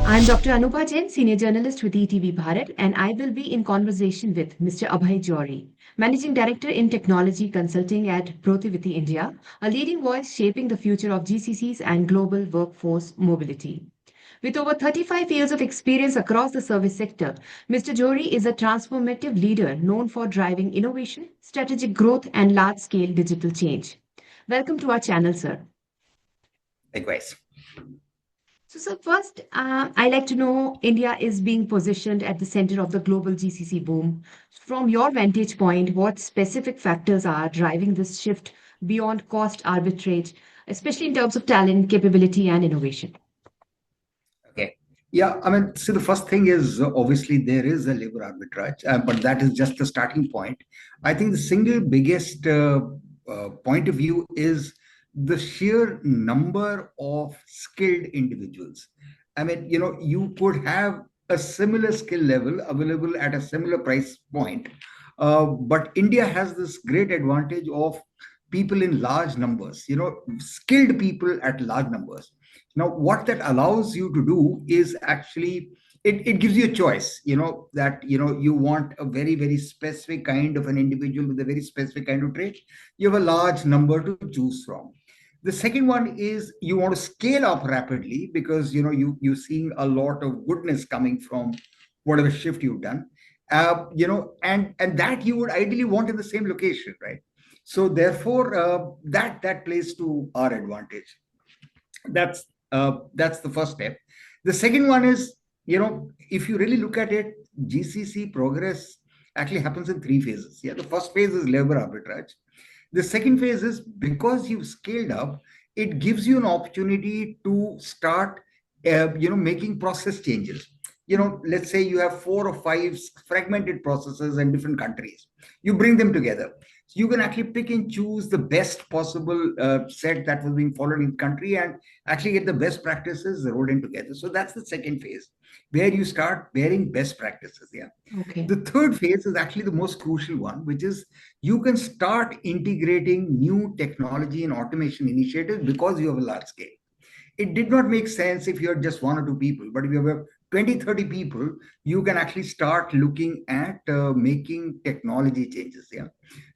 I'm Dr. Anupa Jain, Senior Journalist with ETV Bharat, and I will be in conversation with Mr. Abhay Jory, Managing Director in Technology Consulting at Protiviti India, a leading voice shaping the future of GCCs and global workforce mobility. With over 35 years of experience across the service sector, Mr. Jory is a transformative leader known for driving innovation, strategic growth, and large scale digital change. Welcome to our channel, sir. Likewise. So, sir, first, I like to know India is being positioned at the center of the global GCC boom. From your vantage point, what specific factors are driving this shift beyond cost arbitrage, especially in terms of talent, capability, and innovation? Okay. Yeah, I mean, see, the first thing is obviously there is a labor arbitrage, but that is just the starting point. I think the single biggest point of view is the sheer number of skilled individuals. I mean, you could have a similar skill level available at a similar price point, but India has this great advantage of people in large numbers, skilled people at large numbers. Now, what that allows you to do is actually it gives you a choice, that you want a very, very specific kind of an individual with a very specific kind of trait. You have a large number to choose from. The second one is you want to scale up rapidly because you're seeing a lot of goodness coming from whatever shift you've done. And that you would ideally want in the same location, right? So therefore, that plays to our advantage. That's the first step. The second one is, if you really look at it, GCC progress actually happens in three phases. Yeah, the first phase is labor arbitrage. The second phase is because you've scaled up, it gives you an opportunity to start, making process changes. Let's say you have 4 or 5 fragmented processes in different countries. You bring them together. So you can actually pick and choose the best possible set that was being followed in the country and actually get the best practices rolled in together. So that's the second phase where you start bearing best practices. Yeah. Okay. The third phase is actually the most crucial one, which is you can start integrating new technology and automation initiatives because you have a large scale. It did not make sense if you had just 1 or 2 people, but if you have 20, 30 people, you can actually start looking at making technology changes. Yeah.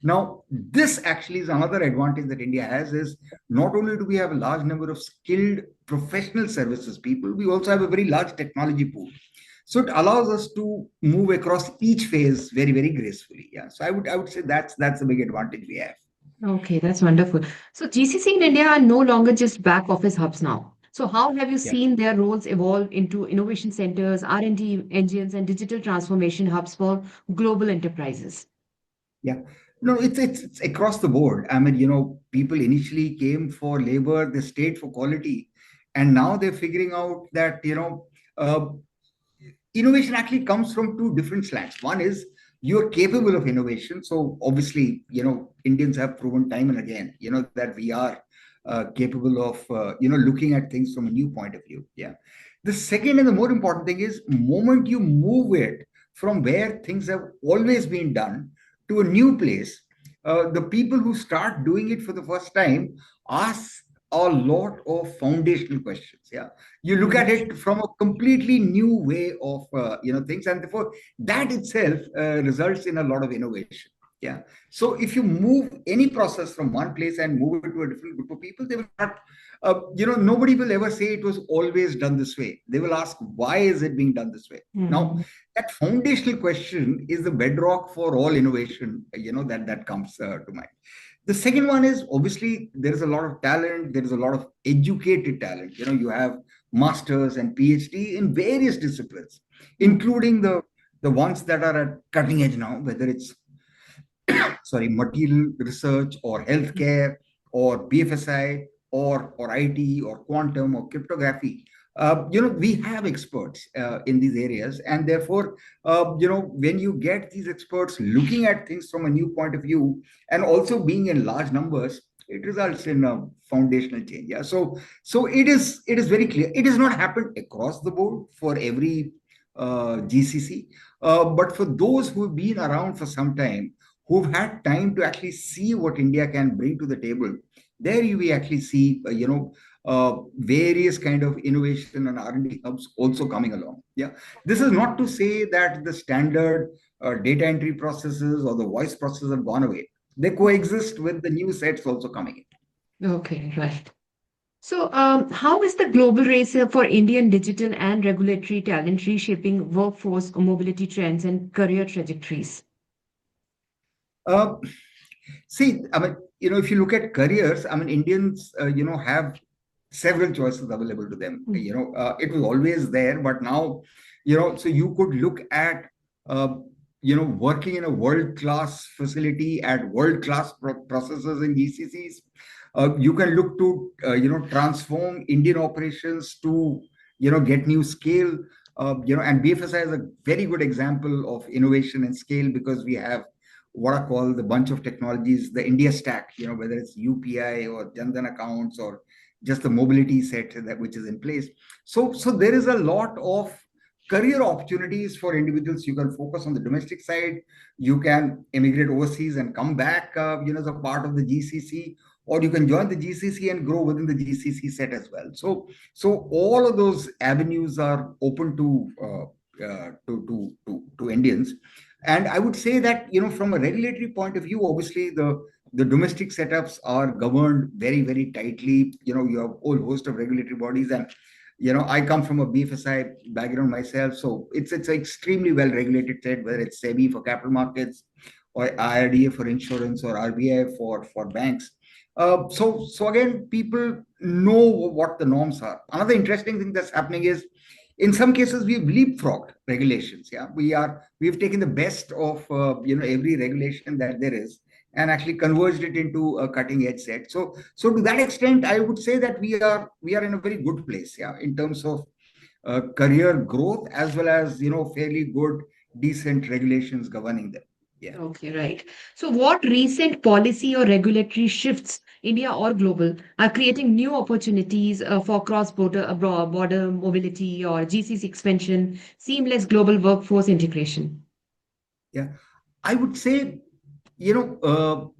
Now, this actually is another advantage that India has is not only do we have a large number of skilled professional services people, we also have a very large technology pool. So it allows us to move across each phase very, very gracefully. Yeah. So I would say that's a big advantage we have. Okay, that's wonderful. So GCC in India are no longer just back office hubs now. So how have you Yeah. seen their roles evolve into innovation centers, R&D engines, and digital transformation hubs for global enterprises? Yeah. No, it's across the board. I mean, people initially came for labor, they stayed for quality, and now they're figuring out that, innovation actually comes from two different slants. One is you're capable of innovation. So obviously, Indians have proven time and again, that we are capable of, looking at things from a new point of view. Yeah. The second and the more important thing is moment you move it from where things have always been done to a new place, the people who start doing it for the first time ask a lot of foundational questions. Yeah, you look at it from a completely new way of things, and therefore that itself results in a lot of innovation. Yeah. So if you move any process from one place and move it to a different group of people, they will not, nobody will ever say it was always done this way. They will ask, why is it being done this way? Now, that foundational question is the bedrock for all innovation, that comes to mind. The second one is obviously there is a lot of talent, there is a lot of educated talent. You have masters and PhD in various disciplines, including the ones that are at cutting edge now, whether it's material research or healthcare or BFSI or IT or quantum or cryptography. We have experts in these areas, and therefore, when you get these experts looking at things from a new point of view and also being in large numbers, it results in a foundational change. Yeah. So it is very clear. It has not happened across the board for every GCC, but for those who have been around for some time, who've had time to actually see what India can bring to the table, there you we actually see, various kind of innovation and R&D hubs also coming along. Yeah, this is not to say that the standard data entry processes or the voice processes have gone away. They coexist with the new sets also coming in. Okay, right. So, how is the global race for Indian digital and regulatory talent reshaping workforce mobility trends and career trajectories? Uh, See, I mean, if you look at careers, I mean, Indians, have several choices available to them. It was always there, but now, so you could look at, uh, working in a world-class facility at world-class processes in GCCs. You can look to, transform Indian operations to, get new scale. And BFSI is a very good example of innovation and scale because we have what I call the bunch of technologies, the India stack, whether it's UPI or Jandan accounts or just the mobility set that which is in place. So there is a lot of career opportunities for individuals. You can focus on the domestic side. You can immigrate overseas and come back, as a part of the GCC, or you can join the GCC and grow within the GCC set as well. So all of those avenues are open to Indians. And I would say that, from a regulatory point of view, obviously the domestic setups are governed very, very tightly. You have a whole host of regulatory bodies. And, I come from a BFSI background myself. So it's an extremely well regulated set, whether it's SEBI for capital markets or IRDA for insurance or RBI for banks. So again, people know what the norms are. Another interesting thing that's happening is, in some cases, we've leapfrogged regulations. Yeah, we've taken the best of every regulation that there is and actually converged it into a cutting edge set. So to that extent, I would say that we are in a very good place. Yeah, in terms of career growth as well as fairly good, decent regulations governing them. Yeah. Okay, right. So, what recent policy or regulatory shifts, India or global, are creating new opportunities for cross-border border mobility or GCC expansion, seamless global workforce integration? Yeah, I would say, you know,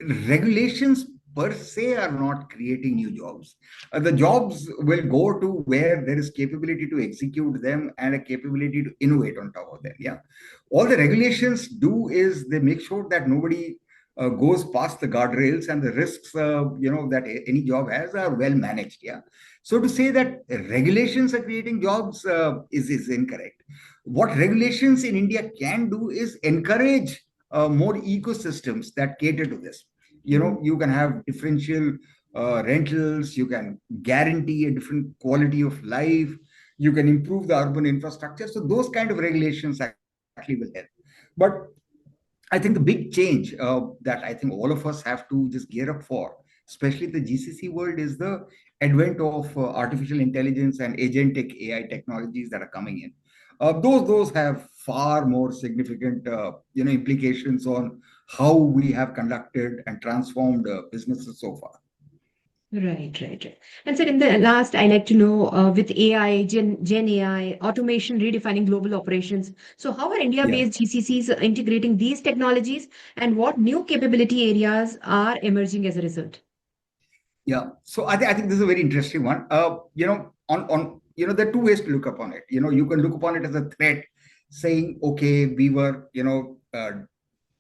regulations per se are not creating new jobs. The jobs will go to where there is capability to execute them and a capability to innovate on top of them. Yeah. All the regulations do is they make sure that nobody goes past the guardrails, and the risks, that any job has are well managed. Yeah. So to say that regulations are creating jobs is incorrect. What regulations in India can do is encourage more ecosystems that cater to this. You can have differential rentals, you can guarantee a different quality of life, you can improve the urban infrastructure. So those kind of regulations actually will help. But I think the big change that I think all of us have to just gear up for, especially the GCC world, is the advent of artificial intelligence and agentic AI technologies that are coming in. Those have far more significant implications on how we have conducted and transformed businesses so far. Right, right, right. And so in the last, I like to know with AI, Gen AI, automation redefining global operations. So how are Yeah. India-based GCCs integrating these technologies and what new capability areas are emerging as a result? Yeah. So I think this is a very interesting one. On there are two ways to look upon it. You can look upon it as a threat, saying, okay, we were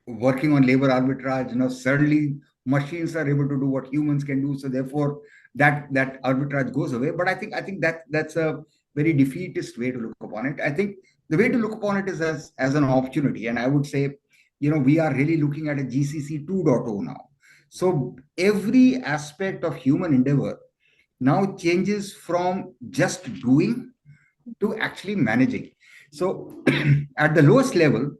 working on labor arbitrage. Suddenly machines are able to do what humans can do, so therefore that arbitrage goes away. But I think that's a very defeatist way to look upon it. I think the way to look upon it is as an opportunity, and I would say, we are really looking at a GCC 2.0 now. So every aspect of human endeavor now changes from just doing to actually managing. So at the lowest level,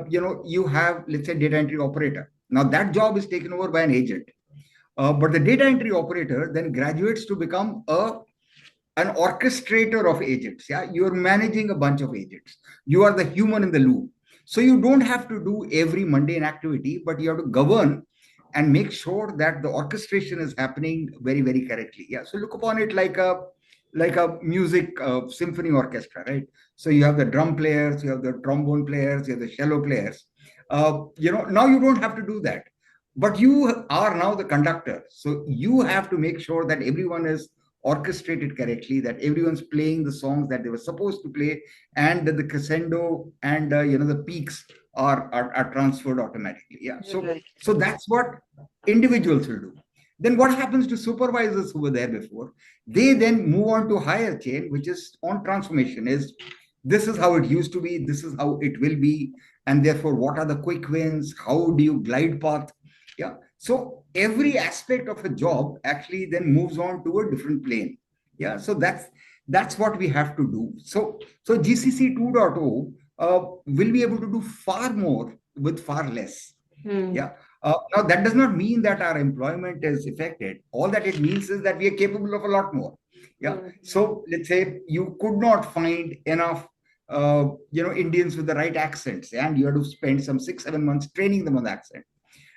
you have, let's say, data entry operator. Now that job is taken over by an agent. But the data entry operator then graduates to become an orchestrator of agents. Yeah, you're managing a bunch of agents. You are the human in the loop. So you don't have to do every mundane activity, but you have to govern and make sure that the orchestration is happening very, very correctly. Yeah. So look upon it like a music symphony orchestra, right? So you have the drum players, you have the trombone players, you have the cello players. Now you don't have to do that. but you are now the conductor. So you have to make sure that everyone is orchestrated correctly, that everyone's playing the songs that they were supposed to play, and that the crescendo and the peaks are transferred automatically. Yeah. Right. So that's what individuals will do. Then what happens to supervisors who were there before? They then move on to higher chain, which is on transformation. Is this is how it used to be, this is how it will be, and therefore what are the quick wins, how do you glide path. Yeah, so every aspect of a job actually then moves on to a different plane. Yeah, so that's what we have to do. So GCC 2.0 will be able to do far more with far less. Yeah. Now that does not mean that our employment is affected. All that it means is that we are capable of a lot more. Yeah. So let's say you could not find enough Indians with the right accents, and you have to spend some 6-7 months training them on the accent.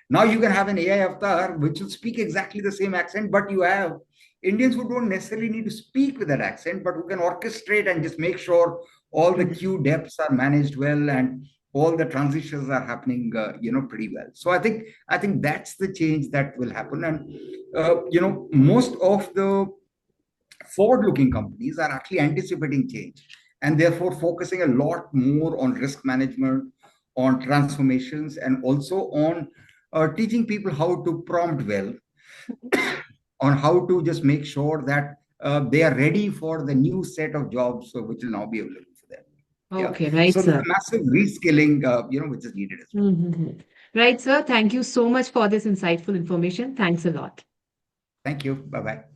Now you can have an AI avatar which will speak exactly the same accent, but you have Indians who don't necessarily need to speak with that accent, but who can orchestrate and just make sure all the cue depths are managed well and all the transitions are happening, pretty well. So I think that's the change that will happen, and most of the forward-looking companies are actually anticipating change and therefore focusing a lot more on risk management, on transformations, and also on teaching people how to prompt well, on how to just make sure that they are ready for the new set of jobs which will now be available for them. Yeah. Okay, right, So there's sir. a massive reskilling, which is needed as well. Mhm. Right, sir. Thank you so much for this insightful information. Thanks a lot. Thank you. Bye bye.